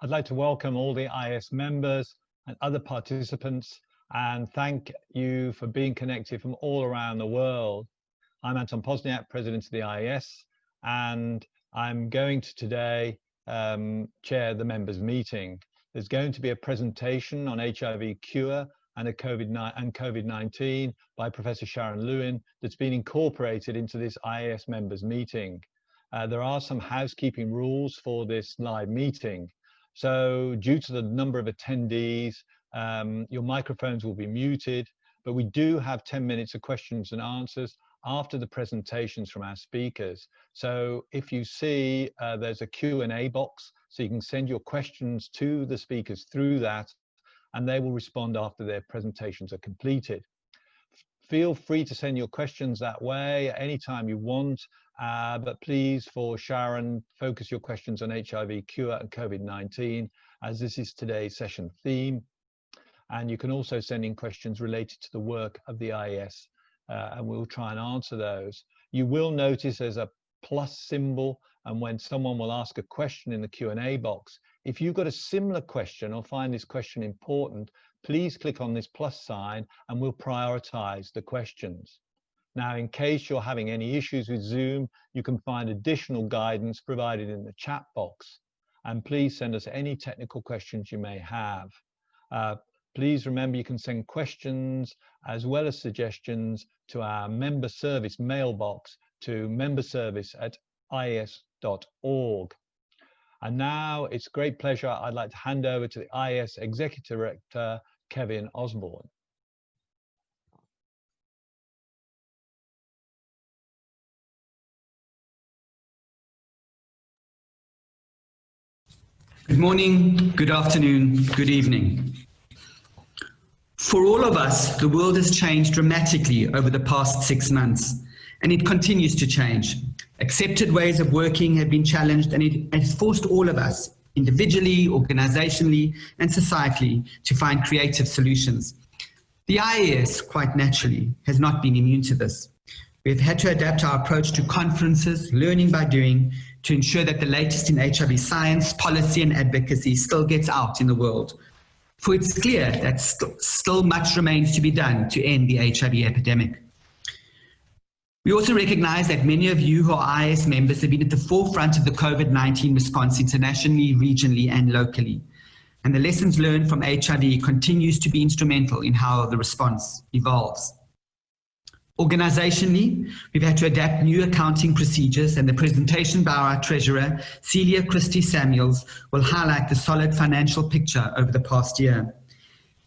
I'd like to welcome all the IAS members and other participants and thank you for being connected from all around the world. I'm Anton Pozniak, President of the IAS, and I'm going to today chair the members meeting. There's going to be a presentation on HIV cure and COVID-19 by Professor Sharon Lewin that's been incorporated into this IAS members meeting. There are some housekeeping rules for this live meeting. So due to the number of attendees, your microphones will be muted, but we do have 10 minutes of questions and answers after the presentations from our speakers. So if you see there's a Q&A box, so you can send your questions to the speakers through that, and they will respond after their presentations are completed. Feel free to send your questions that way at any time you want, but please, for Sharon, focus your questions on HIV cure and COVID-19, as this is today's session theme. And you can also send in questions related to the work of the IAS, and we'll try and answer those. You will notice there's a plus symbol, and when someone will ask a question in the Q&A box, if you've got a similar question or find this question important, please click on this plus sign and we'll prioritize the questions. Now, in case you're having any issues with Zoom, you can find additional guidance provided in the chat box. And please send us any technical questions you may have. Please remember you can send questions as well as suggestions to our member service mailbox to memberservice@ias.org. And now it's a great pleasure. I'd like to hand over to the IAS Executive Director, Kevin Osborne. Good morning, good afternoon, good evening. For all of us, the world has changed dramatically over the past 6 months, and it continues to change. Accepted ways of working have been challenged, and it has forced all of us, individually, organizationally, and societally, to find creative solutions. The IAS, quite naturally, has not been immune to this. We've had to adapt our approach to conferences, learning by doing, to ensure that the latest in HIV science, policy, and advocacy still gets out in the world. For it's clear that still much remains to be done to end the HIV epidemic. We also recognize that many of you who are IAS members have been at the forefront of the COVID-19 response internationally, regionally, and locally. And the lessons learned from HIV continues to be instrumental in how the response evolves. Organizationally, we've had to adapt new accounting procedures, and the presentation by our treasurer, Celia Christie Samuels, will highlight the solid financial picture over the past year.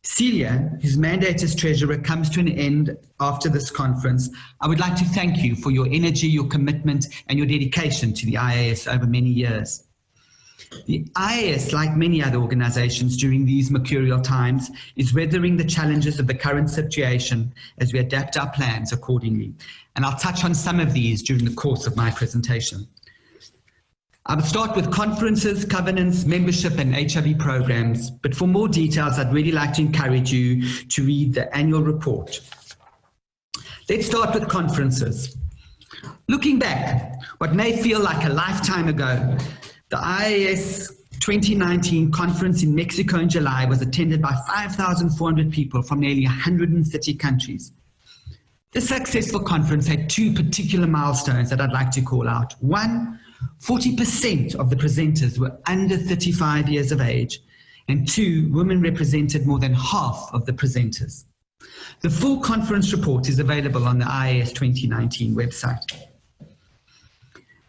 Celia, whose mandate as treasurer comes to an end after this conference, I would like to thank you for your energy, your commitment, and your dedication to the IAS over many years. The IAS, like many other organizations during these mercurial times, is weathering the challenges of the current situation as we adapt our plans accordingly. And I'll touch on some of these during the course of my presentation. I will start with conferences, governance, membership, and HIV programs, but for more details, I'd really like to encourage you to read the annual report. Let's start with conferences. Looking back, what may feel like a lifetime ago, the IAS 2019 conference in Mexico in July was attended by 5,400 people from nearly 130 countries. This successful conference had 2 particular milestones that I'd like to call out. 1, 40% of the presenters were under 35 years of age, and 2, women represented more than half of the presenters. The full conference report is available on the IAS 2019 website.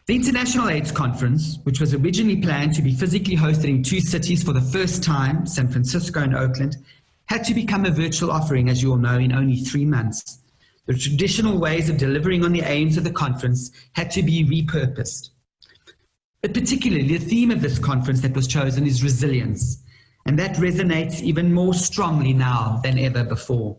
The International AIDS Conference, which was originally planned to be physically hosted in 2 cities for the first time, San Francisco and Oakland, had to become a virtual offering, as you all know, in only 3 months. The traditional ways of delivering on the aims of the conference had to be repurposed. But particularly, the theme of this conference that was chosen is resilience, and that resonates even more strongly now than ever before.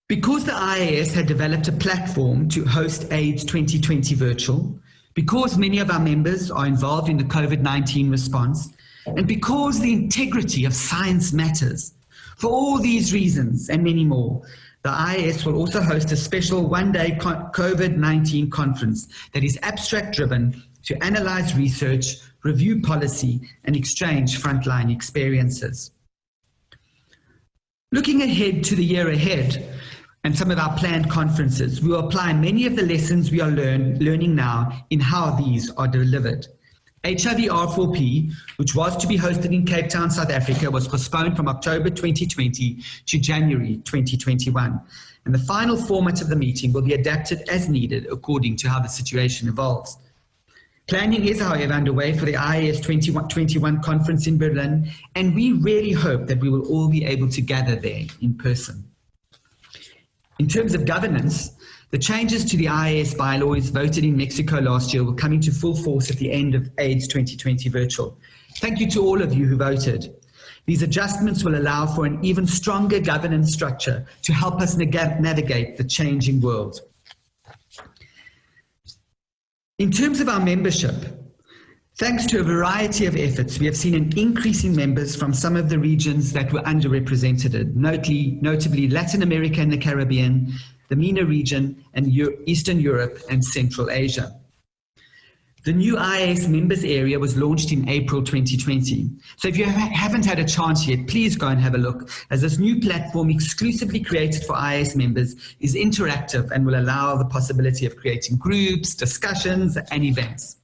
Because the IAS had developed a platform to host AIDS 2020 virtual, because many of our members are involved in the COVID-19 response, and because the integrity of science matters, for all these reasons and many more, the IAS will also host a special one-day COVID-19 conference that is abstract-driven to analyze research, review policy, and exchange frontline experiences. Looking ahead to the year ahead and some of our planned conferences, we will apply many of the lessons we are learning now in how these are delivered. HIV R4P, which was to be hosted in Cape Town, South Africa, was postponed from October 2020 to January 2021. And the final format of the meeting will be adapted as needed according to how the situation evolves. Planning is, however, underway for the IAS 2021 conference in Berlin, and we really hope that we will all be able to gather there in person. In terms of governance, the changes to the IAS bylaws voted in Mexico last year will come into full force at the end of AIDS 2020 virtual. Thank you to all of you who voted. These adjustments will allow for an even stronger governance structure to help us navigate the changing world. In terms of our membership, thanks to a variety of efforts, we have seen an increase in members from some of the regions that were underrepresented, notably Latin America and the Caribbean, the MENA region, and Eastern Europe and Central Asia. The new IAS members area was launched in April 2020. So if you haven't had a chance yet, please go and have a look, as this new platform exclusively created for IAS members is interactive and will allow the possibility of creating groups, discussions, and events.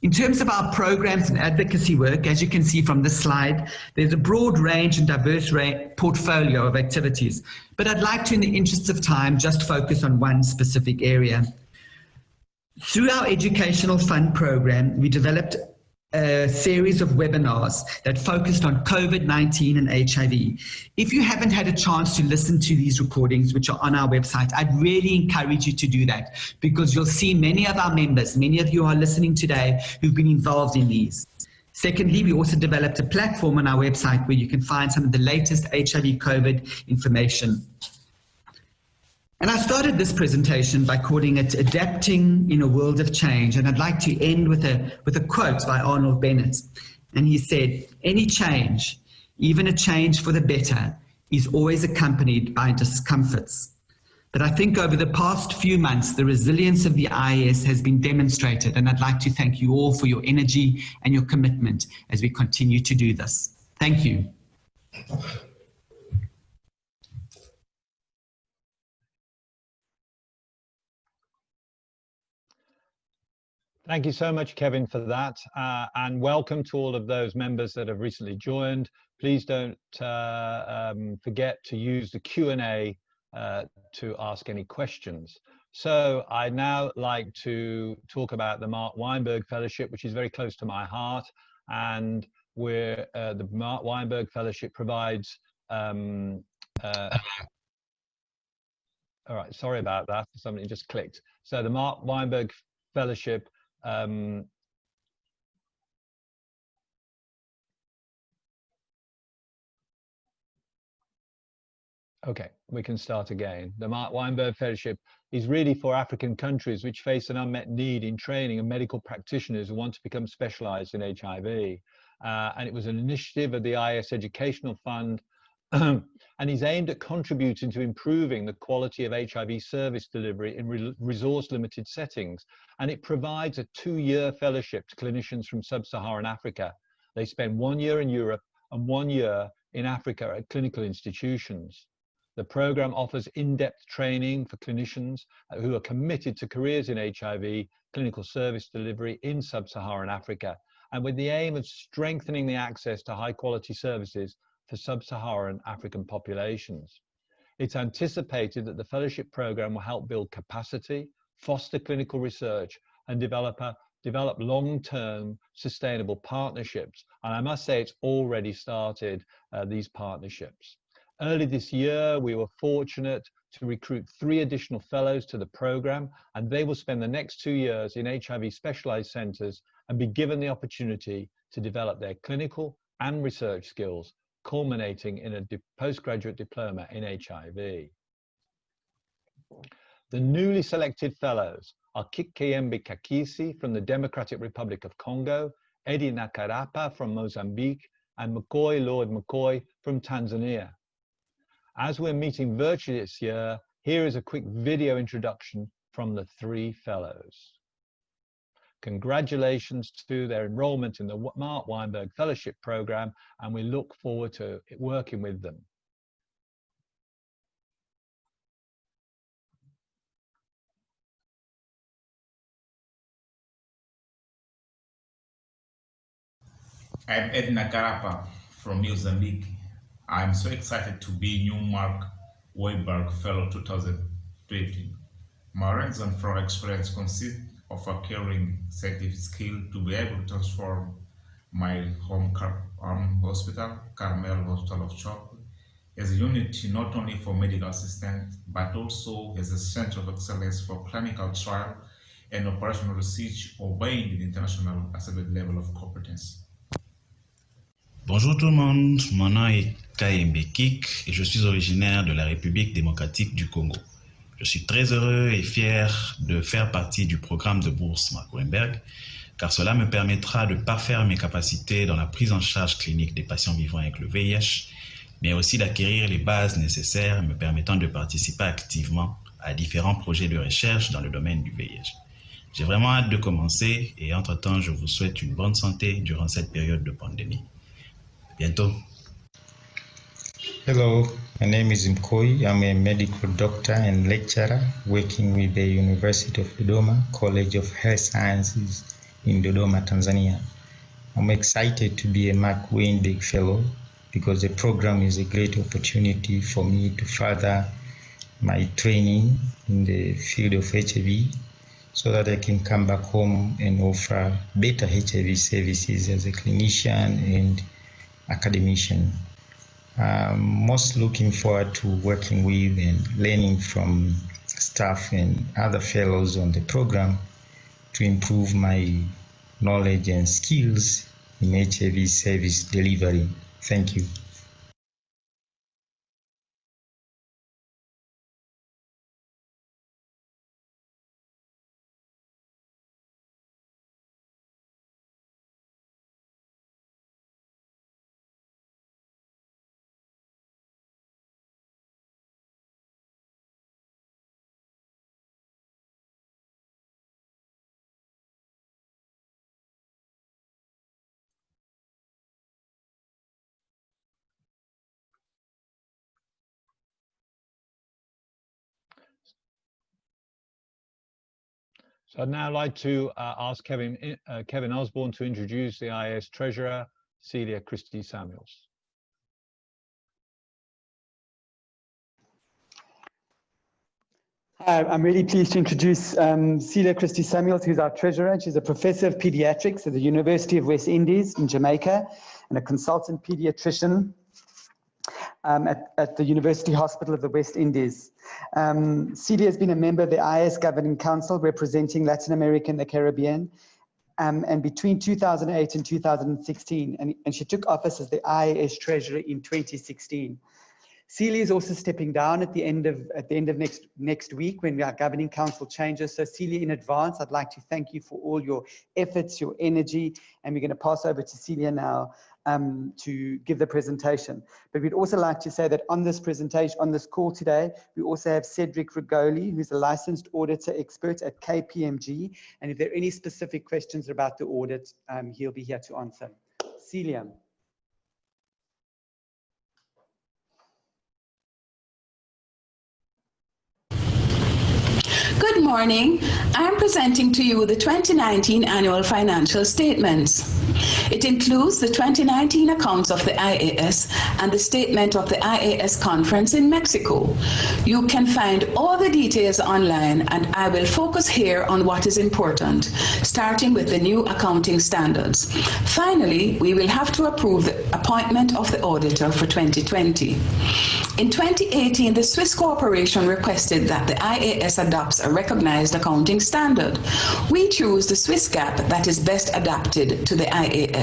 In terms of our programs and advocacy work, as you can see from this slide, there's a broad range and diverse portfolio of activities. But I'd like to, in the interest of time, just focus on one specific area. Through our Educational Fund program, we developed a series of webinars that focused on COVID-19 and HIV. If you haven't had a chance to listen to these recordings, which are on our website, I'd really encourage you to do that, because you'll see many of our members, many of you who are listening today, who've been involved in these. Secondly, we also developed a platform on our website where you can find some of the latest HIV COVID information. And I started this presentation by calling it Adapting in a World of Change. And I'd like to end with a quote by Arnold Bennett. And he said, "Any change, even a change for the better, is always accompanied by discomforts. But I think over the past few months, the resilience of the IAS has been demonstrated. And I'd like to thank you all for your energy and your commitment as we continue to do this. Thank you." Thank you so much, Kevin, for that. And welcome to all of those members that have recently joined. Please don't forget to use the Q&A to ask any questions. So I'd now like to talk about the Mark Weinberg Fellowship, which is very close to my heart. And where the Mark Weinberg Fellowship provides... all right, sorry about that. Somebody just clicked. So the Mark Weinberg Fellowship okay, we can start again. The Mark Weinberg Fellowship is really for African countries which face an unmet need in training of medical practitioners who want to become specialized in HIV. And it was an initiative of the IAS Educational Fund, and is aimed at contributing to improving the quality of HIV service delivery in resource-limited settings. And it provides a 2-year fellowship to clinicians from sub-Saharan Africa. They spend 1 year in Europe and 1 year in Africa at clinical institutions. The program offers in-depth training for clinicians who are committed to careers in HIV, clinical service delivery in sub-Saharan Africa, and with the aim of strengthening the access to high-quality services for sub-Saharan African populations. It's anticipated that the fellowship program will help build capacity, foster clinical research, and develop long-term sustainable partnerships. And I must say it's already started these partnerships. Early this year, we were fortunate to recruit 3 additional fellows to the program, and they will spend the next 2 years in HIV specialized centers and be given the opportunity to develop their clinical and research skills, culminating in a postgraduate diploma in HIV. The newly selected fellows are Kikembe Kakisi from the Democratic Republic of Congo, Eddie Nakarapa from Mozambique, and Lord McCoy from Tanzania. As we're meeting virtually this year, here is a quick video introduction from the 3 fellows. Congratulations to their enrollment in the Mark Weinberg Fellowship Program, and we look forward to working with them. I'm Edna Carapa from Mozambique. I'm so excited to be new Mark Weinberg Fellow 2020. My reason for experience consists of a caring scientific skill to be able to transform my home hospital, Carmel Hospital of Chocolate, as a unit not only for medical assistance, but also as a center of excellence for clinical trial and operational research, obeying the international accepted level of competence. Bonjour tout le monde, mon nom est Kaembe Kik et je suis originaire de la République démocratique du Congo. Je suis très heureux et fier de faire partie du programme de bourse Mark Weinberg, car cela me permettra de parfaire mes capacités dans la prise en charge clinique des patients vivant avec le VIH, mais aussi d'acquérir les bases nécessaires me permettant de participer activement à différents projets de recherche dans le domaine du VIH. J'ai vraiment hâte de commencer et entre-temps, je vous souhaite une bonne santé durant cette période de pandémie. Bientôt. Hello, my name is Mkoi. I'm a medical doctor and lecturer working with the University of Dodoma College of Health Sciences in Dodoma, Tanzania. I'm excited to be a Mark Weinberg Fellow because the program is a great opportunity for me to further my training in the field of HIV so that I can come back home and offer better HIV services as a clinician and academician. I'm most looking forward to working with and learning from staff and other fellows on the program to improve my knowledge and skills in HIV service delivery. Thank you. So I'd now like to ask Kevin Osborne to introduce the IAS Treasurer, Celia Christie Samuels. Hi, I'm really pleased to introduce Celia Christie Samuels, who's our Treasurer. She's a Professor of Pediatrics at the University of West Indies in Jamaica and a consultant pediatrician at the University Hospital of the West Indies. Celia has been a member of the IAS Governing Council representing Latin America and the Caribbean, and between 2008 and 2016, and she took office as the IAS Treasurer in 2016. Celia is also stepping down at the end of next week when our Governing Council changes. So Celia, in advance, I'd like to thank you for all your efforts, your energy, and we're going to pass over to Celia now to give the presentation. But we'd also like to say that on this presentation, on this call today, we also have Cedric Rigoli, who's a licensed auditor expert at KPMG. And if there are any specific questions about the audit, he'll be here to answer. Celia. Good morning. I'm presenting to you the 2019 annual financial statements. It includes the 2019 accounts of the IAS and the statement of the IAS conference in Mexico. You can find all the details online, and I will focus here on what is important, starting with the new accounting standards. Finally, we will have to approve the appointment of the auditor for 2020. In 2018, the Swiss Corporation requested that the IAS adopts a recognized accounting standard. We choose the Swiss GAAP that is best adapted to the IAS.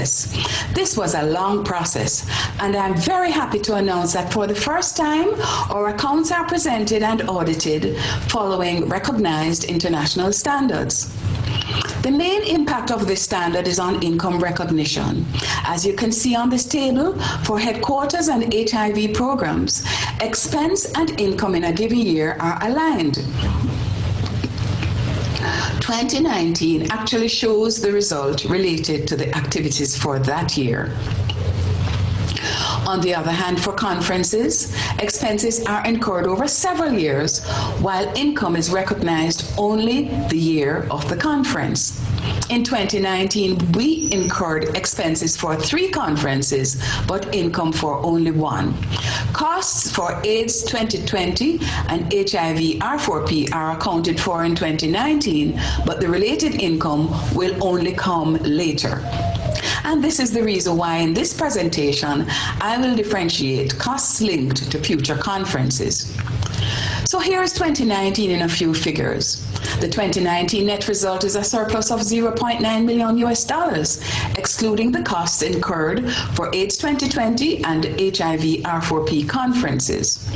This was a long process, and I'm very happy to announce that for the first time, our accounts are presented and audited following recognized international standards. The main impact of this standard is on income recognition. As you can see on this table, for headquarters and HIV programs, expense and income in a given year are aligned. 2019 actually shows the result related to the activities for that year. On the other hand, for conferences, expenses are incurred over several years, while income is recognized only the year of the conference. In 2019, we incurred expenses for 3 conferences, but income for only 1. Costs for AIDS 2020 and HIV R4P are accounted for in 2019, but the related income will only come later. And this is the reason why in this presentation, I will differentiate costs linked to future conferences. So here is 2019 in a few figures. The 2019 net result is a surplus of $0.9 million, excluding the costs incurred for AIDS 2020 and HIV R4P conferences.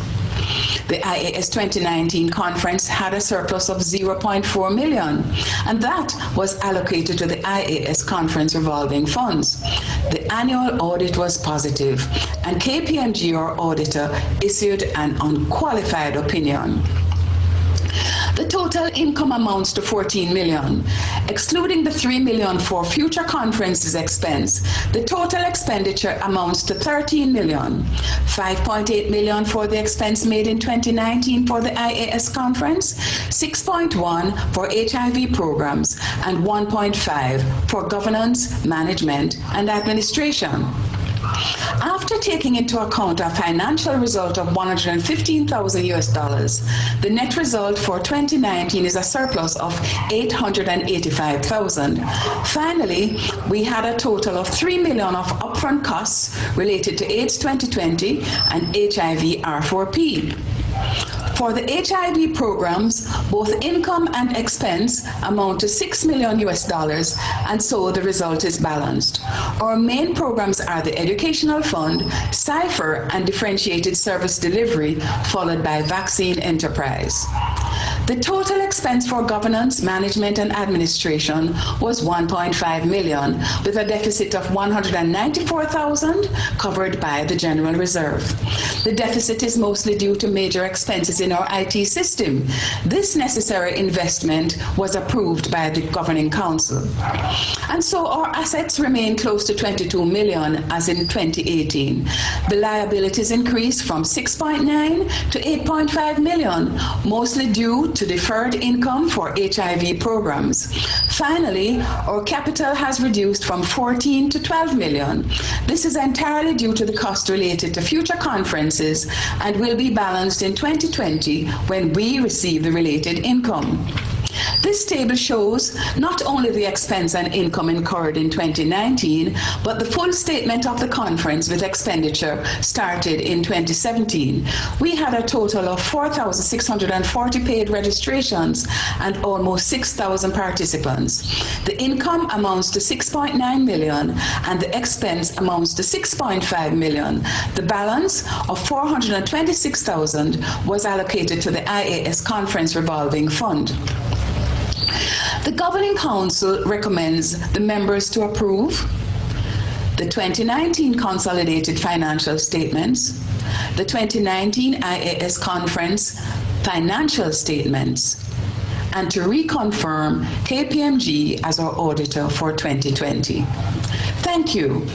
The IAS 2019 conference had a surplus of $0.4 million, and that was allocated to the IAS conference revolving funds. The annual audit was positive, and KPMG, our auditor, issued an unqualified opinion. The total income amounts to $14 million. Excluding the $3 million for future conferences expense, the total expenditure amounts to $13 million. $5.8 million for the expense made in 2019 for the IAS conference, $6.1 for HIV programs, and $1.5 for governance, management, and administration. After taking into account a financial result of $115,000, the net result for 2019 is a surplus of $885,000. Finally, we had a total of $3 million of upfront costs related to AIDS 2020 and HIV R4P. For the HIV programs, both income and expense amount to $6 million, and so the result is balanced. Our main programs are the Educational Fund, Cypher, and Differentiated Service Delivery, followed by Vaccine Enterprise. The total expense for governance, management, and administration was $1.5 million, with a deficit of $194,000 covered by the General Reserve. The deficit is mostly due to major expenses in our IT system. This necessary investment was approved by the Governing Council. And so our assets remain close to $22 million as in 2018. The liabilities increased from $6.9 to $8.5 million, mostly due to deferred income for HIV programs. Finally, our capital has reduced from 14 to 12 million. This is entirely due to the cost related to future conferences and will be balanced in 2020 when we receive the related income. This table shows not only the expense and income incurred in 2019, but the full statement of the conference with expenditure started in 2017. We had a total of 4,640 paid registrations and almost 6,000 participants. The income amounts to $6.9 million and the expense amounts to $6.5 million. The balance of $426,000 was allocated to the IAS Conference Revolving Fund. The Governing Council recommends the members to approve the 2019 consolidated financial statements, the 2019 IAS Conference financial statements, and to reconfirm KPMG as our auditor for 2020. Thank you.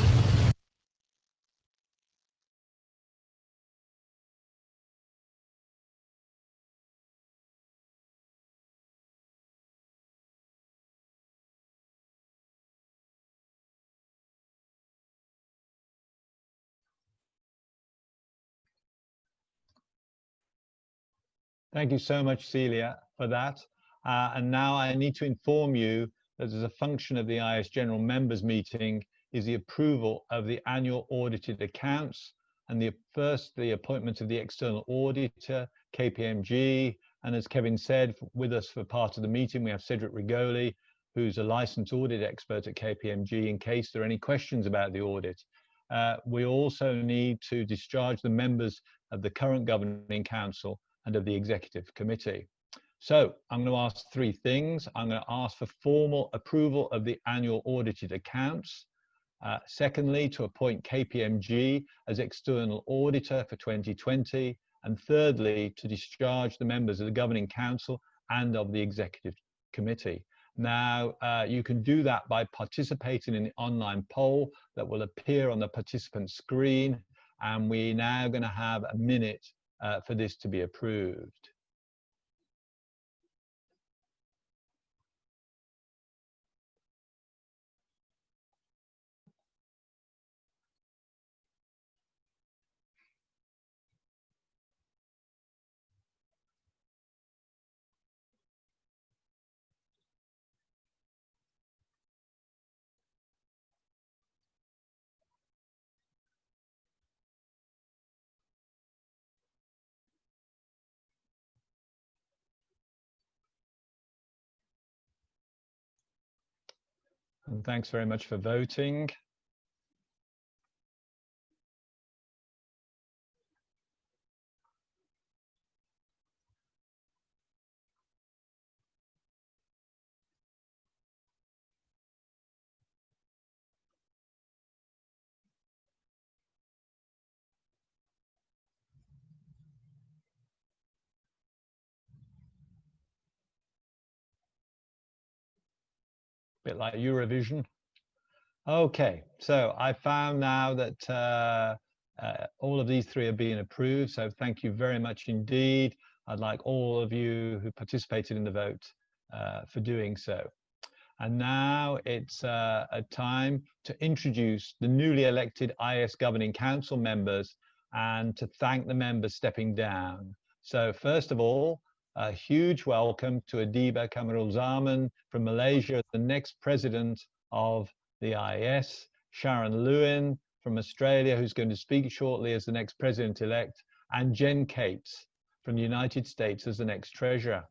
Thank you so much, Celia, for that. And now I need to inform you that as a function of the IAS General Members Meeting is the approval of the annual audited accounts and the appointment of the external auditor, KPMG. And as Kevin said, with us for part of the meeting, we have Cedric Rigoli, who's a licensed audit expert at KPMG in case there are any questions about the audit. We also need to discharge the members of the current Governing Council and of the Executive Committee. So I'm going to ask 3 things. I'm going to ask for formal approval of the annual audited accounts. Secondly, to appoint KPMG as external auditor for 2020. And thirdly, to discharge the members of the Governing Council and of the Executive Committee. Now, you can do that by participating in the online poll that will appear on the participant screen. And we're now going to have a minute for this to be approved. And thanks very much for voting. Bit like Eurovision. Okay, so I found now that all of these three are being approved, so thank you very much indeed. I'd like all of you who participated in the vote for doing so. And now it's a time to introduce the newly elected IAS Governing Council members and to thank the members stepping down. So first of all, a huge welcome to Adiba Kamarul-Zaman from Malaysia, the next president of the IAS, Sharon Lewin from Australia, who's going to speak shortly as the next president-elect, and Jen Cates from the United States as the next treasurer.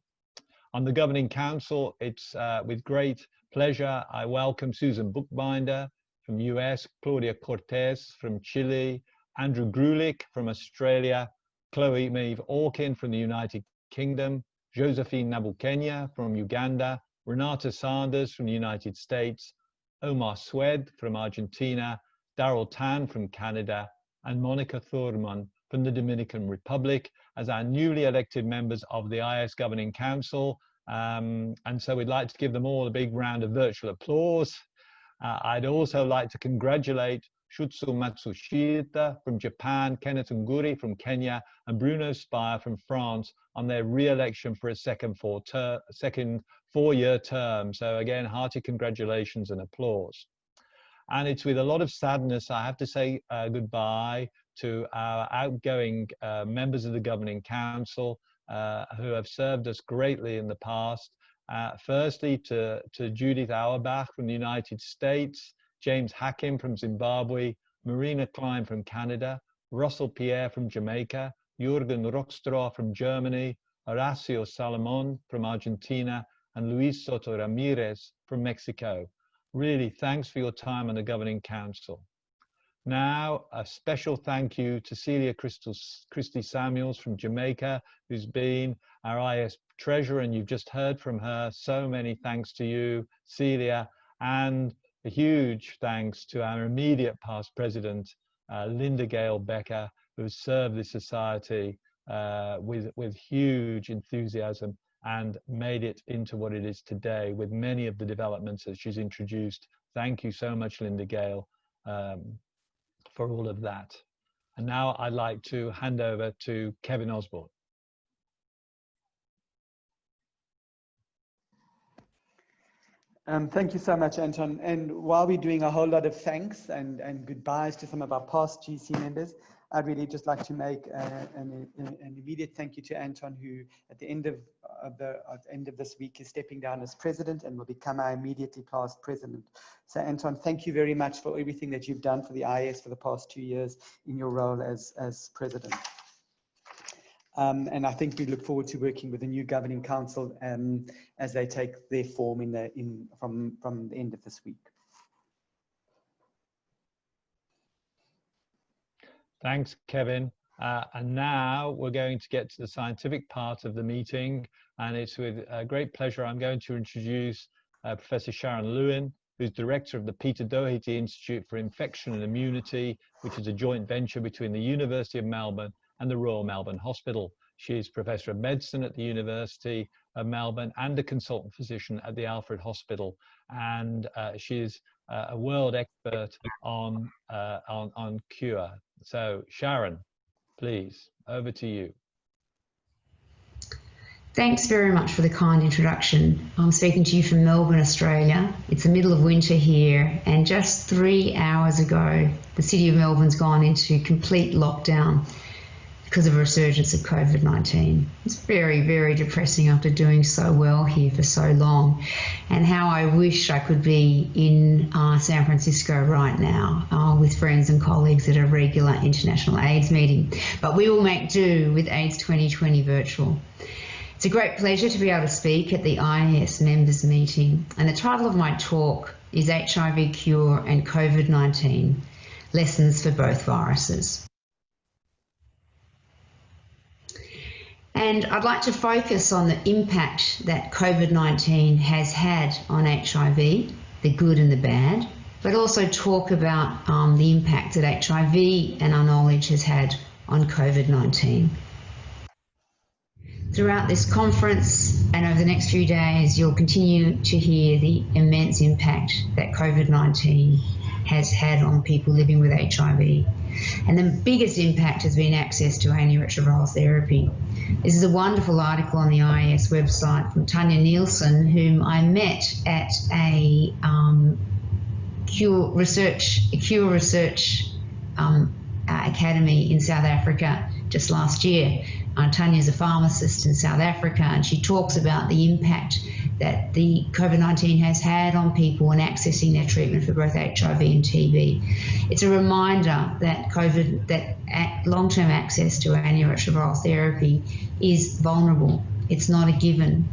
On the Governing Council, it's with great pleasure I welcome Susan Bookbinder from US, Claudia Cortez from Chile, Andrew Grulich from Australia, Chloe Maeve Orkin from the United Kingdom, Josephine Nabukenya from Uganda, Renata Sanders from the United States, Omar Swed from Argentina, Daryl Tan from Canada, and Monica Thurman from the Dominican Republic as our newly elected members of the IAS Governing Council. And so we'd like to give them all a big round of virtual applause. I'd also like to congratulate Shutsu Matsushita from Japan, Kenneth Nguri from Kenya, and Bruno Spire from France on their re-election for a second four-year term. So again, hearty congratulations and applause. And it's with a lot of sadness I have to say goodbye to our outgoing members of the Governing Council who have served us greatly in the past. Firstly, to Judith Auerbach from the United States, James Hakim from Zimbabwe, Marina Klein from Canada, Russell Pierre from Jamaica, Jürgen Rockstroh from Germany, Horacio Salomon from Argentina, and Luis Soto Ramirez from Mexico. Really, thanks for your time on the Governing Council. Now, a special thank you to Celia Christie Samuels from Jamaica, who's been our IAS Treasurer, and you've just heard from her. So many thanks to you, Celia, and a huge thanks to our immediate past president, Linda Gale Becker, who has served this society with huge enthusiasm and made it into what it is today with many of the developments that she's introduced. Thank you so much, Linda Gale, for all of that. And now I'd like to hand over to Kevin Osborne. Thank you so much, Anton. And while we're doing a whole lot of thanks and goodbyes to some of our past GC members, I'd really just like to make an immediate thank you to Anton, who at the end of this week is stepping down as president and will become our immediately past president. So Anton, thank you very much for everything that you've done for the IAS for the past 2 years in your role as president. And I think we look forward to working with the new Governing Council as they take their form from the end of this week. Thanks, Kevin. And now we're going to get to the scientific part of the meeting. And it's with great pleasure I'm going to introduce Professor Sharon Lewin, who's director of the Peter Doherty Institute for Infection and Immunity, which is a joint venture between the University of Melbourne and the Royal Melbourne Hospital. She's Professor of Medicine at the University of Melbourne and a consultant physician at the Alfred Hospital. And she's a world expert on cure. So Sharon, please, over to you. Thanks very much for the kind introduction. I'm speaking to you from Melbourne, Australia. It's the middle of winter here, and just 3 hours ago, the City of Melbourne's gone into complete lockdown because of a resurgence of COVID-19. It's very, very depressing after doing so well here for so long, and how I wish I could be in San Francisco right now with friends and colleagues at a regular international AIDS meeting. But we will make do with AIDS 2020 virtual. It's a great pleasure to be able to speak at the IAS Members Meeting, and the title of my talk is HIV Cure and COVID-19, Lessons for Both Viruses. And I'd like to focus on the impact that COVID-19 has had on HIV, the good and the bad, but also talk about the impact that HIV and our knowledge has had on COVID-19. Throughout this conference and over the next few days, you'll continue to hear the immense impact that COVID-19 has had on people living with HIV. And the biggest impact has been access to antiretroviral therapy. This is a wonderful article on the IAS website from Tanya Nielsen, whom I met at a Cure Research Academy in South Africa just last year. Tanya's a pharmacist in South Africa, and she talks about the impact that the COVID-19 has had on people in accessing their treatment for both HIV and TB. It's a reminder that long-term access to antiretroviral therapy is vulnerable. It's not a given.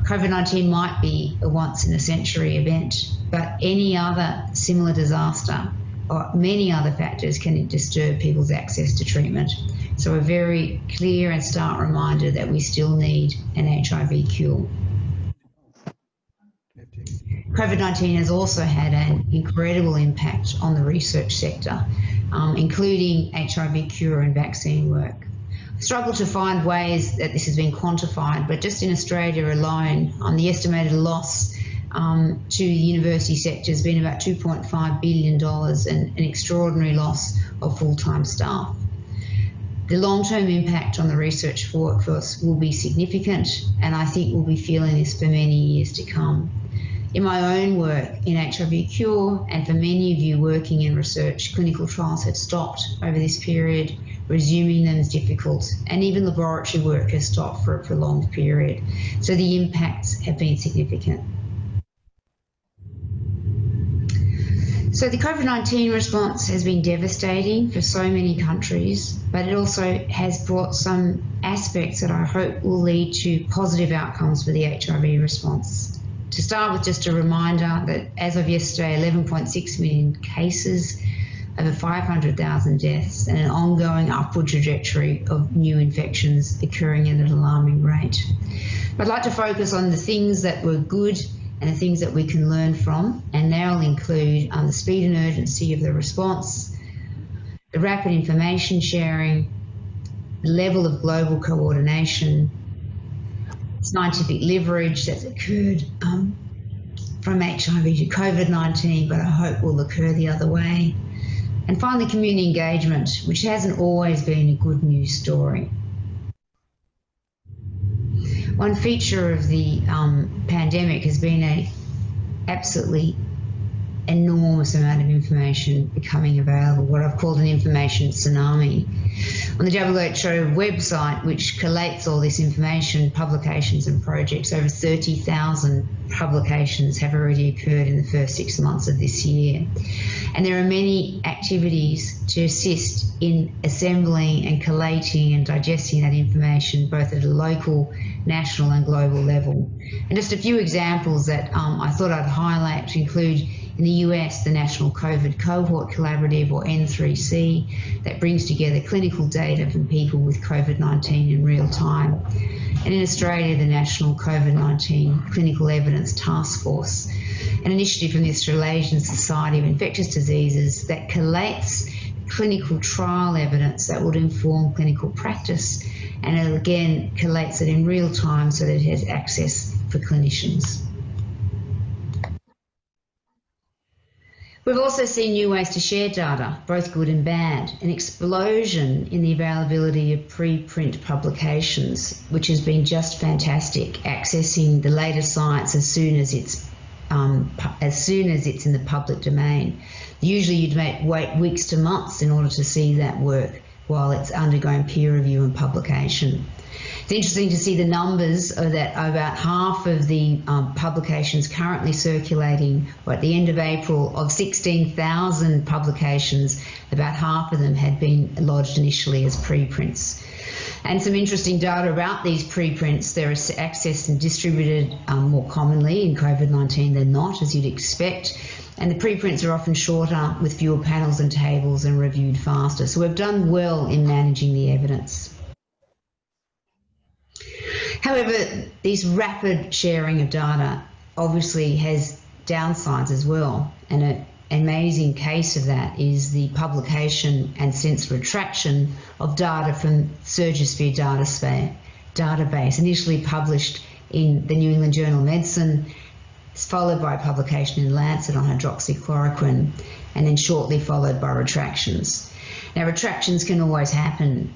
COVID-19 might be a once-in-a-century event, but any other similar disaster or many other factors can disturb people's access to treatment. So a very clear and stark reminder that we still need an HIV cure. COVID-19 has also had an incredible impact on the research sector, including HIV cure and vaccine work. I struggle to find ways that this has been quantified, but just in Australia alone, the estimated loss to the university sector has been about $2.5 billion and an extraordinary loss of full-time staff. The long-term impact on the research workforce will be significant, and I think we'll be feeling this for many years to come. In my own work in HIV cure, and for many of you working in research, clinical trials have stopped over this period. Resuming them is difficult, and even laboratory work has stopped for a prolonged period. So the impacts have been significant. So the COVID-19 response has been devastating for so many countries, but it also has brought some aspects that I hope will lead to positive outcomes for the HIV response. To start with, just a reminder that as of yesterday, 11.6 million cases, over 500,000 deaths, and an ongoing upward trajectory of new infections occurring at an alarming rate. I'd like to focus on the things that were good and the things that we can learn from, and they'll include the speed and urgency of the response, the rapid information sharing, the level of global coordination, scientific leverage that's occurred from HIV to COVID-19, but I hope will occur the other way. And finally, community engagement, which hasn't always been a good news story. One feature of the pandemic has been an absolutely enormous amount of information becoming available, what I've called an information tsunami. On the WHO website, which collates all this information, publications and projects, over 30,000 publications have already occurred in the first 6 months of this year. And there are many activities to assist in assembling and collating and digesting that information, both at a local, national and global level. And just a few examples that I thought I'd highlight include in the US, the National COVID Cohort Collaborative, or N3C, that brings together clinical data from people with COVID-19 in real time. And in Australia, the National COVID-19 Clinical Evidence Task Force, an initiative from the Australasian Society of Infectious Diseases that collates clinical trial evidence that would inform clinical practice and it again collates it in real time so that it has access for clinicians. We've also seen new ways to share data, both good and bad, an explosion in the availability of preprint publications, which has been just fantastic, accessing the latest science as soon as it's in the public domain. Usually you'd wait weeks to months in order to see that work while it's undergoing peer review and publication. It's interesting to see the numbers of that about half of the publications currently circulating, at the end of April, of 16,000 publications, about half of them had been lodged initially as preprints. And some interesting data about these preprints: they're accessed and distributed more commonly in COVID-19 than not, as you'd expect. And the preprints are often shorter, with fewer panels and tables, and reviewed faster. So we've done well in managing the evidence. However, this rapid sharing of data obviously has downsides as well. And an amazing case of that is the publication and since retraction of data from Surgisphere database, initially published in the New England Journal of Medicine, followed by publication in Lancet on hydroxychloroquine, and then shortly followed by retractions. Now, retractions can always happen.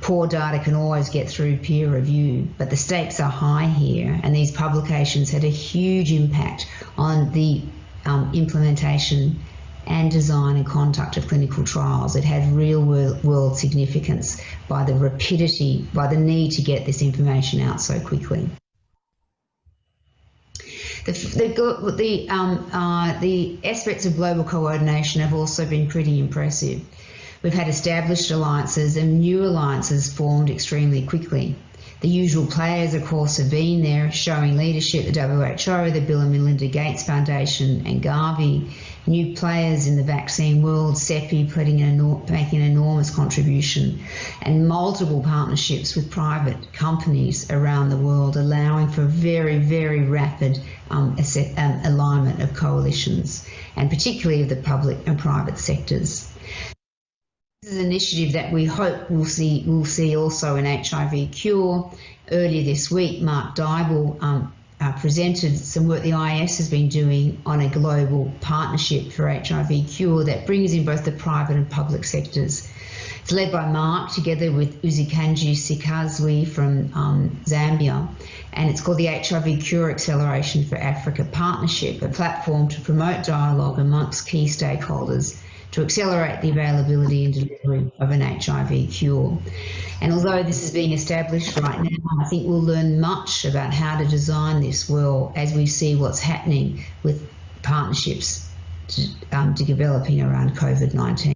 Poor data can always get through peer review, but the stakes are high here, and these publications had a huge impact on the implementation and design and conduct of clinical trials. It had real world significance by the rapidity, by the need to get this information out so quickly. The aspects of global coordination have also been pretty impressive. We've had established alliances and new alliances formed extremely quickly. The usual players, of course, have been there, showing leadership: the WHO, the Bill and Melinda Gates Foundation, and Gavi. New players in the vaccine world, CEPI making an enormous contribution, and multiple partnerships with private companies around the world, allowing for very, very rapid alignment of coalitions, and particularly of the public and private sectors. This is an initiative that we hope we'll see also in HIV cure. Earlier this week, Mark Dybel presented some work the IAS has been doing on a global partnership for HIV cure that brings in both the private and public sectors. It's led by Mark together with Uzikanji Sikazwe from Zambia, and it's called the HIV Cure Acceleration for Africa Partnership, a platform to promote dialogue amongst key stakeholders to accelerate the availability and delivery of an HIV cure. And although this is being established right now, I think we'll learn much about how to design this well as we see what's happening with partnerships developing around COVID-19.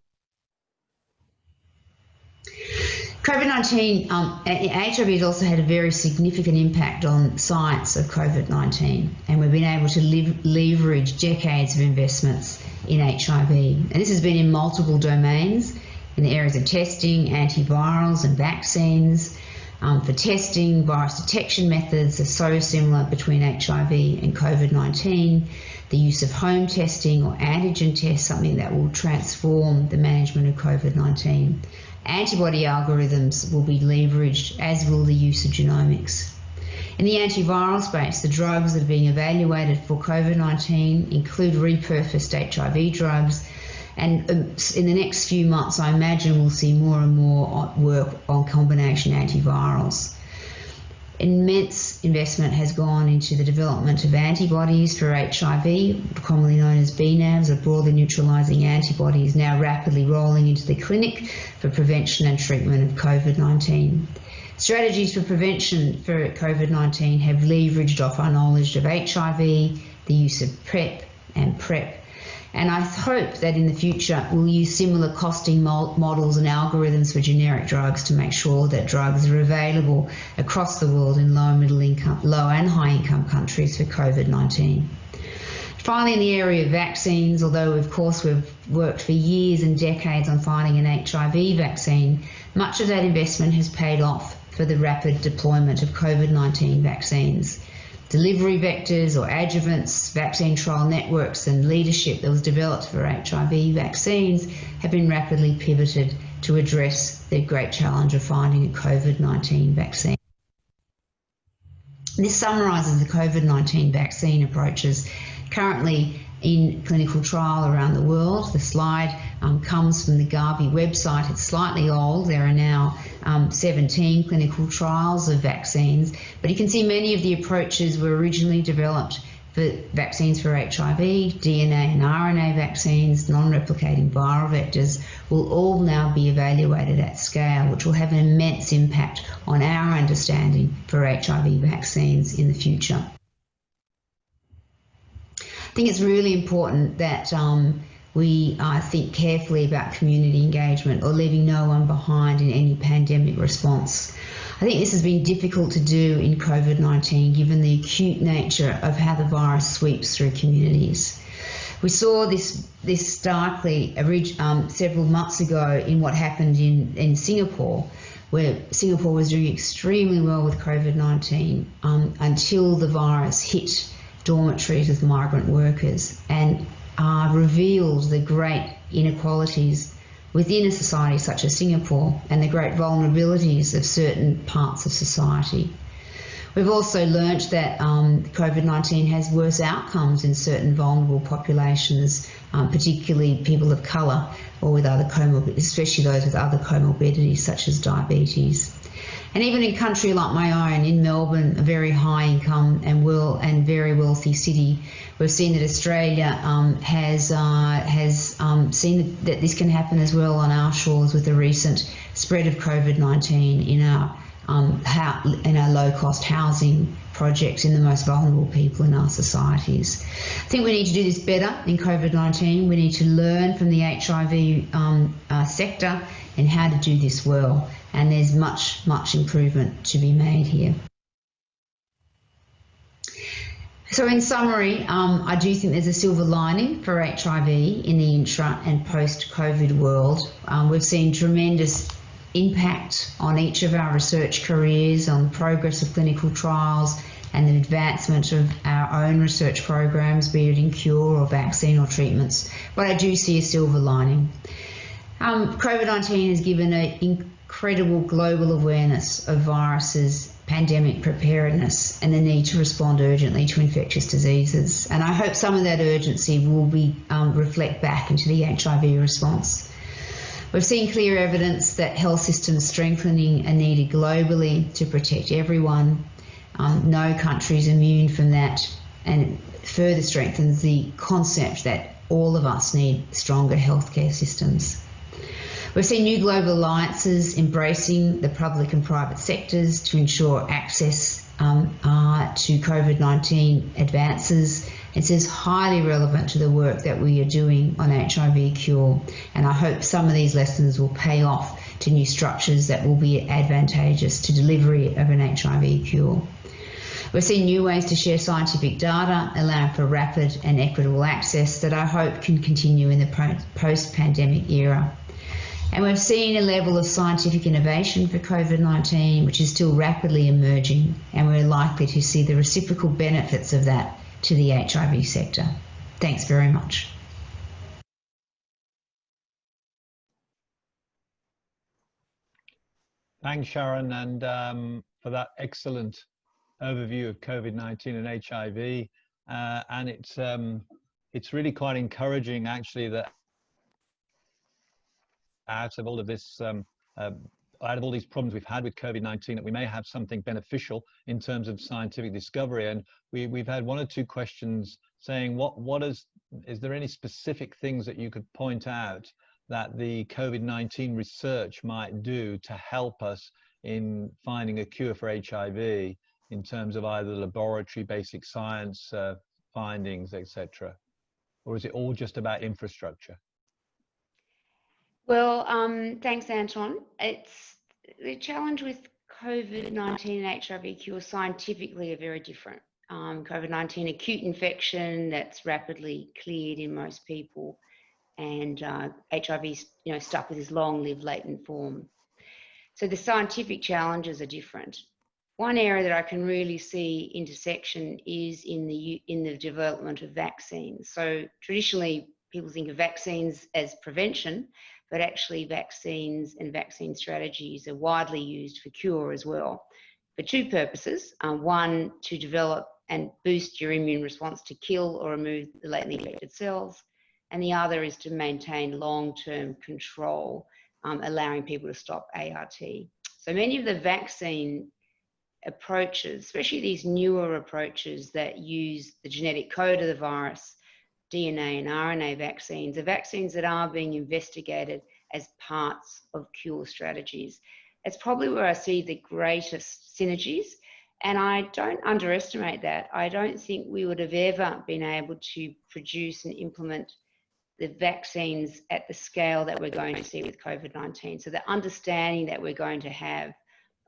COVID-19, HIV has also had a very significant impact on science of COVID-19, and we've been able to leverage decades of investments in HIV. And this has been in multiple domains, in the areas of testing, antivirals and vaccines. For testing, virus detection methods are so similar between HIV and COVID-19. The use of home testing or antigen tests, something that will transform the management of COVID-19. Antibody algorithms will be leveraged, as will the use of genomics. In the antiviral space, the drugs that are being evaluated for COVID-19 include repurposed HIV drugs, and in the next few months, I imagine we'll see more and more work on combination antivirals. Immense investment has gone into the development of antibodies for HIV, commonly known as BNAVs, or broadly neutralizing antibodies, now rapidly rolling into the clinic for prevention and treatment of COVID-19. Strategies for prevention for COVID-19 have leveraged off our knowledge of HIV, the use of PrEP and PrEP. And I hope that in the future we'll use similar costing models and algorithms for generic drugs to make sure that drugs are available across the world in low and high income countries for COVID-19. Finally, in the area of vaccines, although of course we've worked for years and decades on finding an HIV vaccine, much of that investment has paid off for the rapid deployment of COVID-19 vaccines. Delivery vectors or adjuvants, vaccine trial networks and leadership that was developed for HIV vaccines have been rapidly pivoted to address the great challenge of finding a COVID-19 vaccine. This summarises the COVID-19 vaccine approaches currently in clinical trial around the world. The slide comes from the Gavi website. It's slightly old. There are now 17 clinical trials of vaccines, but you can see many of the approaches were originally developed for vaccines for HIV, DNA and RNA vaccines, non-replicating viral vectors will all now be evaluated at scale, which will have an immense impact on our understanding for HIV vaccines in the future. I think it's really important that we think carefully about community engagement or leaving no one behind in any pandemic response. I think this has been difficult to do in COVID-19 given the acute nature of how the virus sweeps through communities. We saw this starkly several months ago in what happened in Singapore, where Singapore was doing extremely well with COVID-19 until the virus hit dormitories with migrant workers and revealed the great inequalities within a society such as Singapore and the great vulnerabilities of certain parts of society. We've also learnt that COVID-19 has worse outcomes in certain vulnerable populations, particularly people of colour or with other comorbidities, especially those with other comorbidities such as diabetes. And even in a country like my own, in Melbourne, a very high income and very wealthy city, we've seen that Australia has seen that this can happen as well on our shores with the recent spread of COVID-19 in our low-cost housing projects in the most vulnerable people in our societies. I think we need to do this better in COVID-19. We need to learn from the HIV sector and how to do this well. And there's much improvement to be made here. So in summary, I do think there's a silver lining for HIV in the intra and post-COVID world. We've seen tremendous impact on each of our research careers, on the progress of clinical trials and the advancement of our own research programs, be it in cure or vaccine or treatments. But I do see a silver lining. COVID-19 has given an incredible global awareness of viruses, pandemic preparedness and the need to respond urgently to infectious diseases. And I hope some of that urgency will be reflect back into the HIV response. We've seen clear evidence that health systems strengthening are needed globally to protect everyone. No country is immune from that, and it further strengthens the concept that all of us need stronger healthcare systems. We've seen new global alliances embracing the public and private sectors to ensure access to COVID-19 advances. It is highly relevant to the work that we are doing on HIV cure, and I hope some of these lessons will pay off to new structures that will be advantageous to delivery of an HIV cure. We're seeing new ways to share scientific data, allowing for rapid and equitable access that I hope can continue in the post-pandemic era. And we've seen a level of scientific innovation for COVID-19, which is still rapidly emerging, and we're likely to see the reciprocal benefits of that to the HIV sector. Thanks very much. Thanks, Sharon, and for that excellent overview of COVID-19 and HIV. And it's really quite encouraging, actually, that out of all of this, out of all these problems we've had with COVID-19, that we may have something beneficial in terms of scientific discovery. And we've had one or two questions saying, is there any specific things that you could point out that the COVID-19 research might do to help us in finding a cure for HIV in terms of either laboratory, basic science findings, etc.? Or is it all just about infrastructure? Well, thanks, Anton. It's the challenge with COVID-19 and HIV cure scientifically are very different. COVID-19 acute infection that's rapidly cleared in most people, and HIV, stuck with this long-lived latent form. So the scientific challenges are different. One area that I can really see intersection is in the development of vaccines. So traditionally, people think of vaccines as prevention, but actually vaccines and vaccine strategies are widely used for cure as well, for two purposes. One, to develop and boost your immune response to kill or remove the latently infected cells, and the other is to maintain long-term control, allowing people to stop ART. So many of the vaccine approaches, especially these newer approaches that use the genetic code of the virus, DNA and RNA vaccines, are vaccines that are being investigated as parts of cure strategies. It's probably where I see the greatest synergies, and I don't underestimate that. I don't think we would have ever been able to produce and implement the vaccines at the scale that we're going to see with COVID-19. So the understanding that we're going to have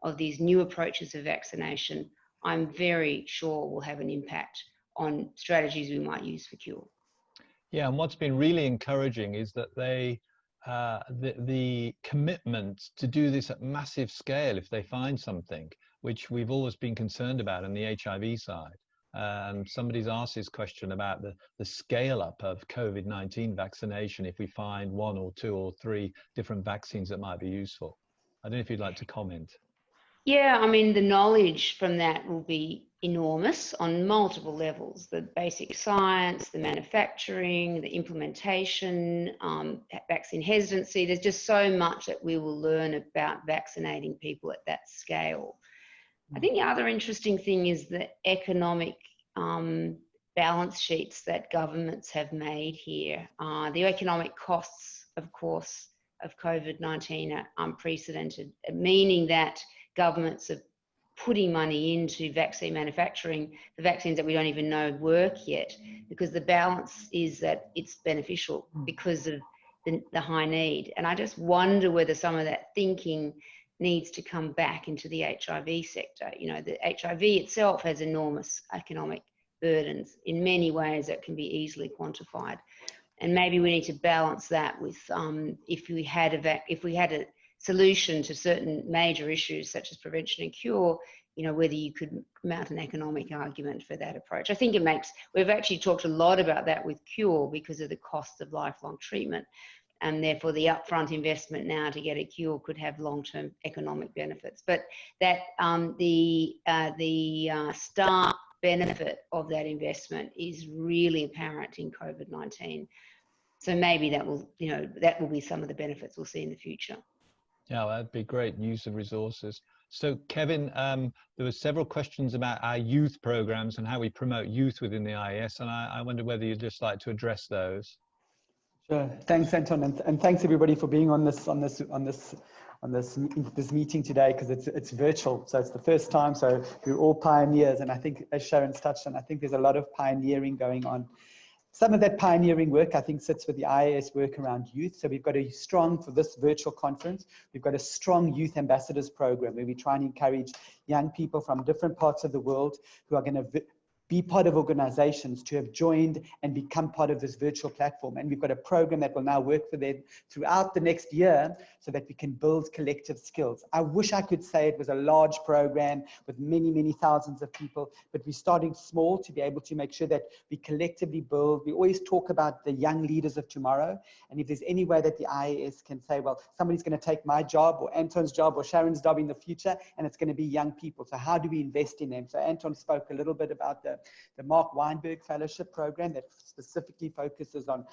of these new approaches of vaccination, I'm very sure will have an impact on strategies we might use for cure. Yeah, and what's been really encouraging is that the commitment to do this at massive scale if they find something, which we've always been concerned about on the HIV side. Somebody's asked this question about the scale up of COVID-19 vaccination if we find one or two or three different vaccines that might be useful. I don't know if you'd like to comment. Yeah, I mean, the knowledge from that will be enormous on multiple levels: the basic science, the manufacturing, the implementation, vaccine hesitancy. There's just so much that we will learn about vaccinating people at that scale. I think the other interesting thing is the economic balance sheets that governments have made here. The economic costs, of course, of COVID-19 are unprecedented, meaning that governments are putting money into vaccine manufacturing, the vaccines that we don't even know work yet, because the balance is that it's beneficial because of the high need. And I just wonder whether some of that thinking needs to come back into the HIV sector. You know, the HIV itself has enormous economic burdens in many ways that can be easily quantified. And maybe we need to balance that with if we had a solution to certain major issues such as prevention and cure, you know, whether you could mount an economic argument for that approach. I think it makes, we've actually talked a lot about that with cure because of the cost of lifelong treatment, and therefore the upfront investment now to get a cure could have long-term economic benefits. But that the start benefit of that investment is really apparent in COVID-19. So maybe that will, you know, that will be some of the benefits we'll see in the future. Yeah, that'd be great use of resources. So Kevin, there were several questions about our youth programs and how we promote youth within the IAS, and I wonder whether you'd just like to address those. Sure. Thanks, Anton, and thanks everybody for being on this meeting today, because it's virtual, so it's the first time. So we're all pioneers, and I think, as Sharon's touched on, I think there's a lot of pioneering going on. Some of that pioneering work, I think, sits with the IAS work around youth. So we've got a strong, for this virtual conference, we've got a strong youth ambassadors program where we try and encourage young people from different parts of the world who are going to be part of organizations to have joined and become part of this virtual platform. And we've got a program that will now work for them throughout the next year so that we can build collective skills. I wish I could say it was a large program with many, many thousands of people, but we're starting small to be able to make sure that we collectively build. We always talk about the young leaders of tomorrow. And if there's any way that the IAS can say, well, somebody's going to take my job or Anton's job or Sharon's job in the future, and it's going to be young people. So how do we invest in them? So Anton spoke a little bit about the Mark Weinberg Fellowship Program that specifically focuses on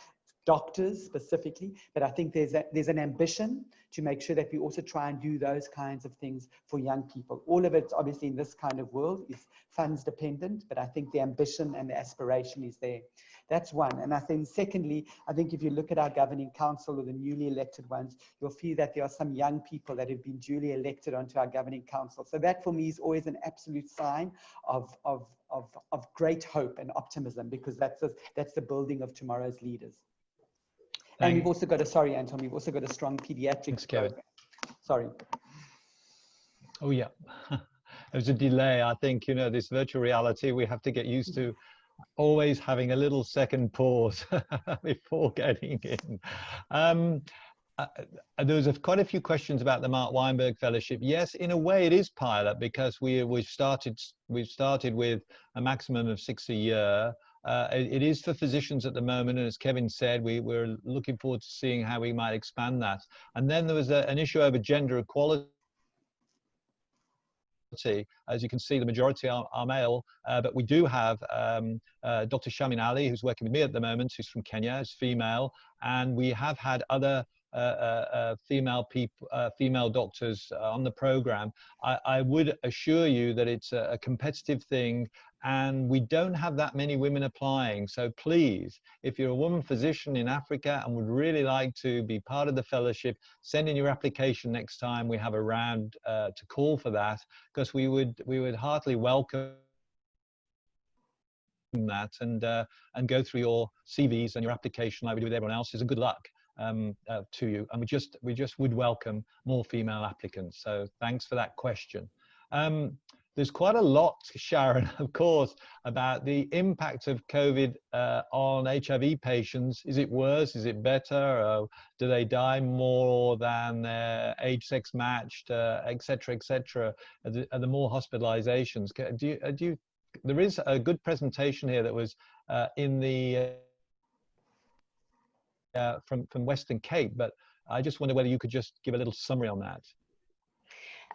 doctors specifically, but I think there's an ambition to make sure that we also try and do those kinds of things for young people. All of it, obviously, in this kind of world is funds dependent, but I think the ambition and the aspiration is there. That's one. And I think secondly, I think if you look at our governing council or the newly elected ones, you'll see that there are some young people that have been duly elected onto our governing council. So that for me is always an absolute sign of great hope and optimism, because that's the building of tomorrow's leaders. And we've also got sorry, Anton, we've also got a strong pediatrics program. Sorry. Oh, yeah. There's a delay. I think, you know, this virtual reality, we have to get used to always having a little second pause before getting in. There was quite a few questions about the Mark Weinberg Fellowship. Yes, in a way it is pilot, because we've started with a maximum of 6 a year. It is for physicians at the moment, and as Kevin said, we're looking forward to seeing how we might expand that. And then there was an issue over gender equality. As you can see, the majority are male, but we do have Dr. Shamin Ali, who's working with me at the moment, who's from Kenya, is female, and we have had other female doctors on the program. I would assure you that it's a competitive thing, and we don't have that many women applying. So please, if you're a woman physician in Africa and would really like to be part of the fellowship, send in your application next time we have a round to call for that, because we would heartily welcome that and go through your CVs and your application like we do with everyone else's, and good luck to you. And we just would welcome more female applicants. So thanks for that question. There's quite a lot, Sharon, of course, about the impact of COVID on HIV patients. Is it worse? Is it better? Do they die more than their age, sex matched, et cetera, et cetera? Are there more hospitalizations? There is a good presentation here that was in the from Western Cape, but I just wonder whether you could just give a little summary on that.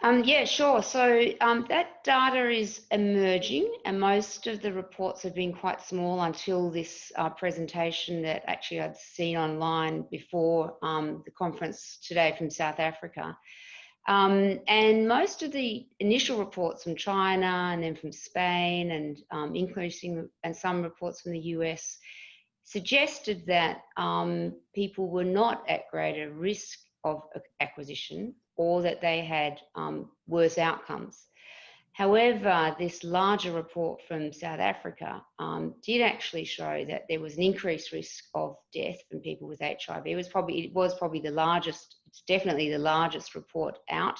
Yeah, sure. So that data is emerging, and most of the reports have been quite small until this presentation that actually I'd seen online before the conference today from South Africa. And most of the initial reports from China and then from Spain and increasing, and some reports from the US suggested that people were not at greater risk of acquisition, or that they had worse outcomes. However, this larger report from South Africa did actually show that there was an increased risk of death from people with HIV. It was probably the largest, it's definitely the largest report out,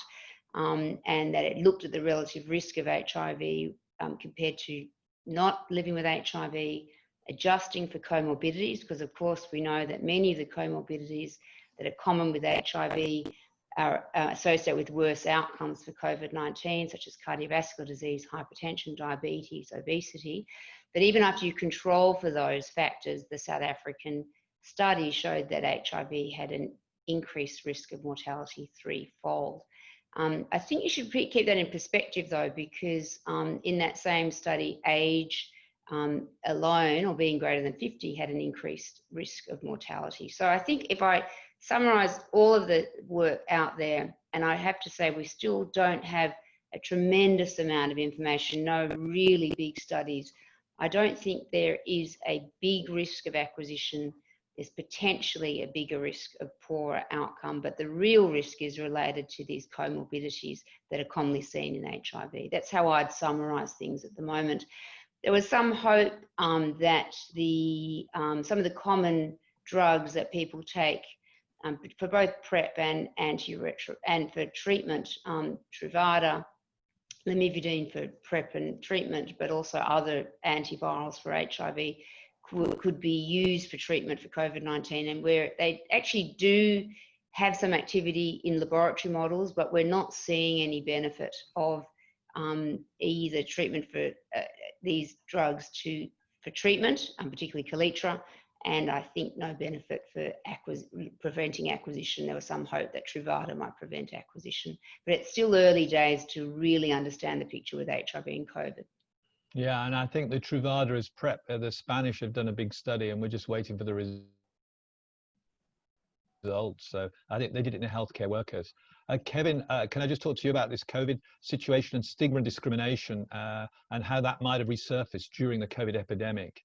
and that it looked at the relative risk of HIV compared to not living with HIV, adjusting for comorbidities, because of course we know that many of the comorbidities that are common with HIV are associated with worse outcomes for COVID-19, such as cardiovascular disease, hypertension, diabetes, obesity. But even after you control for those factors, the South African study showed that HIV had an increased risk of mortality threefold. I think you should keep that in perspective though, because in that same study, age alone, or being greater than 50, had an increased risk of mortality. So I think if I summarize all of the work out there, and I have to say we still don't have a tremendous amount of information, no really big studies. I don't think there is a big risk of acquisition. There's potentially a bigger risk of poorer outcome, but the real risk is related to these comorbidities that are commonly seen in HIV. That's how I'd summarize things at the moment. There was some hope that some of the common drugs that people take for both PrEP and antiretroviral and for treatment, Truvada, lamivudine for PrEP and treatment, but also other antivirals for HIV could be used for treatment for COVID-19, and where they actually do have some activity in laboratory models, but we're not seeing any benefit of either treatment for these drugs for treatment, particularly Kaletra, and I think no benefit for preventing acquisition. There was some hope that Truvada might prevent acquisition, but it's still early days to really understand the picture with HIV and COVID. Yeah, and I think the Truvada is PrEP. The Spanish have done a big study, and we're just waiting for the results. So I think they did it in healthcare workers. Kevin, can I just talk to you about this COVID situation and stigma and discrimination and how that might have resurfaced during the COVID epidemic?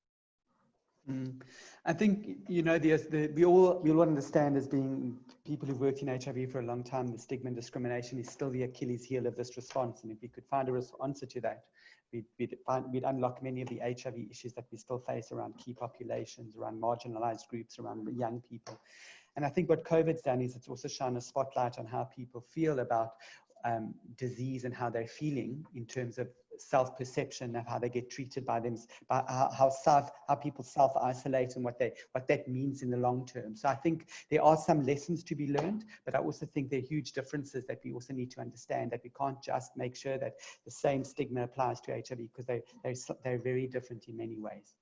I think, you know, we all understand, as being people who've worked in HIV for a long time, the stigma and discrimination is still the Achilles heel of this response. And if we could find a answer to that, we'd unlock many of the HIV issues that we still face around key populations, around marginalized groups, around young people. And I think what COVID's done is it's also shone a spotlight on how people feel about disease and how they're feeling in terms of self-perception of how they get treated by them, by how people self-isolate and what that means in the long term. So I think there are some lessons to be learned, but I also think there are huge differences that we also need to understand, that we can't just make sure that the same stigma applies to HIV, because they're very different in many ways.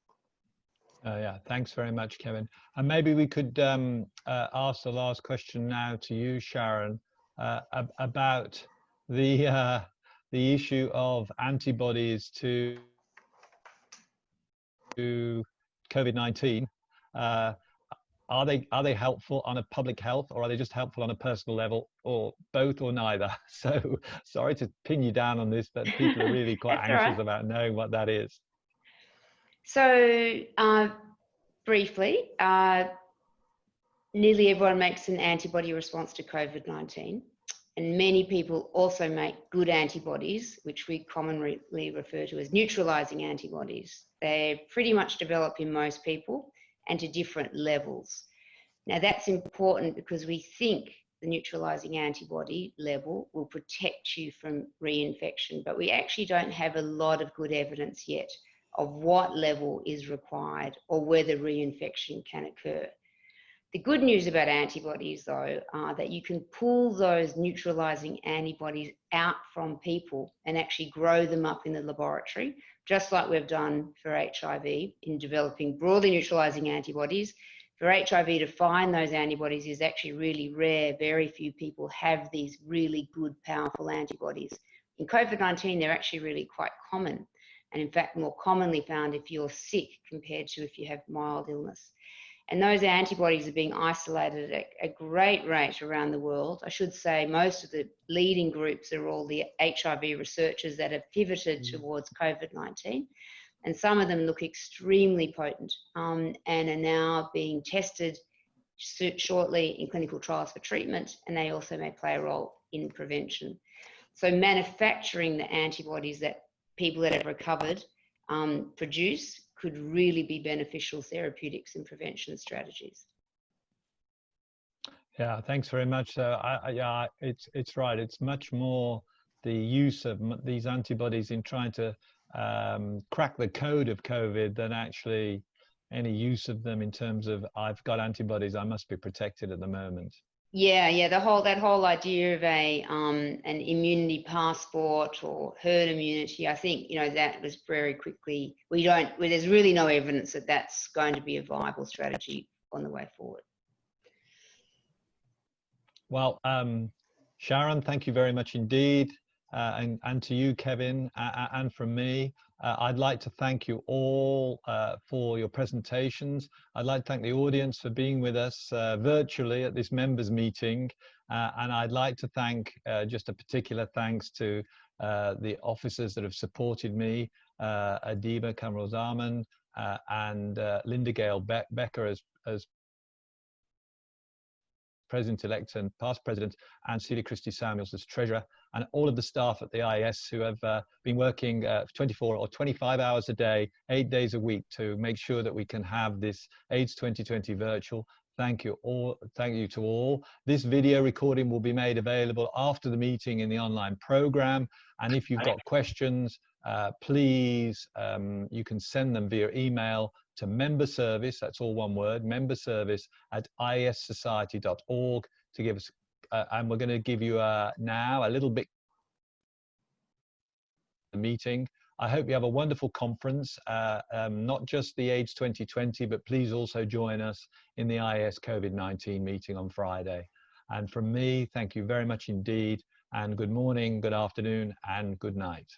Yeah, thanks very much, Kevin. And maybe we could ask the last question now to you, Sharon, about the issue of antibodies to COVID-19. Are they helpful on a public health, or are they just helpful on a personal level, or both, or neither? So sorry to pin you down on this, but people are really quite anxious about knowing what that is. So briefly, nearly everyone makes an antibody response to COVID-19, and many people also make good antibodies, which we commonly refer to as neutralizing antibodies. They're pretty much developed in most people and to different levels. Now that's important because we think the neutralizing antibody level will protect you from reinfection, but we actually don't have a lot of good evidence yet of what level is required or whether reinfection can occur. The good news about antibodies, though, are that you can pull those neutralizing antibodies out from people and actually grow them up in the laboratory, just like we've done for HIV in developing broadly neutralizing antibodies. For HIV to find those antibodies is actually really rare. Very few people have these really good, powerful antibodies. In COVID-19, they're actually really quite common, and in fact more commonly found if you're sick compared to if you have mild illness. And those antibodies are being isolated at a great rate around the world. I should say most of the leading groups are all the HIV researchers that have pivoted towards COVID-19, and some of them look extremely potent and are now being tested shortly in clinical trials for treatment, and they also may play a role in prevention. So manufacturing the antibodies that people that have recovered produce could really be beneficial therapeutics and prevention strategies. Yeah, thanks very much. Yeah, it's right. It's much more the use of these antibodies in trying to crack the code of COVID than actually any use of them in terms of I've got antibodies, I must be protected at the moment. Yeah, that whole idea of an immunity passport or herd immunity, I think, you know, that was very quickly, there's really no evidence that that's going to be a viable strategy on the way forward. Well, Sharon, thank you very much indeed. And to you, Kevin, and from me, I'd like to thank you all for your presentations. I'd like to thank the audience for being with us virtually at this members meeting. And I'd like to thank just a particular thanks to the officers that have supported me, Adiba Kamral-Zaman and Linda Gale Becker as President-elect and past President, and Celia Christie-Samuels as Treasurer, and all of the staff at the IAS who have been working 24 or 25 hours a day, 8 days a week to make sure that we can have this AIDS 2020 virtual. Thank you all. Thank you to all. This video recording will be made available after the meeting in the online program. And if you've got questions, please, you can send them via email to memberservice, that's all one word, memberservice@iassociety.org to give us, and we're going to give you now a little bit of the meeting. I hope you have a wonderful conference, not just the AIDS 2020, but please also join us in the IAS COVID-19 meeting on Friday. And from me, thank you very much indeed, and good morning, good afternoon, and good night.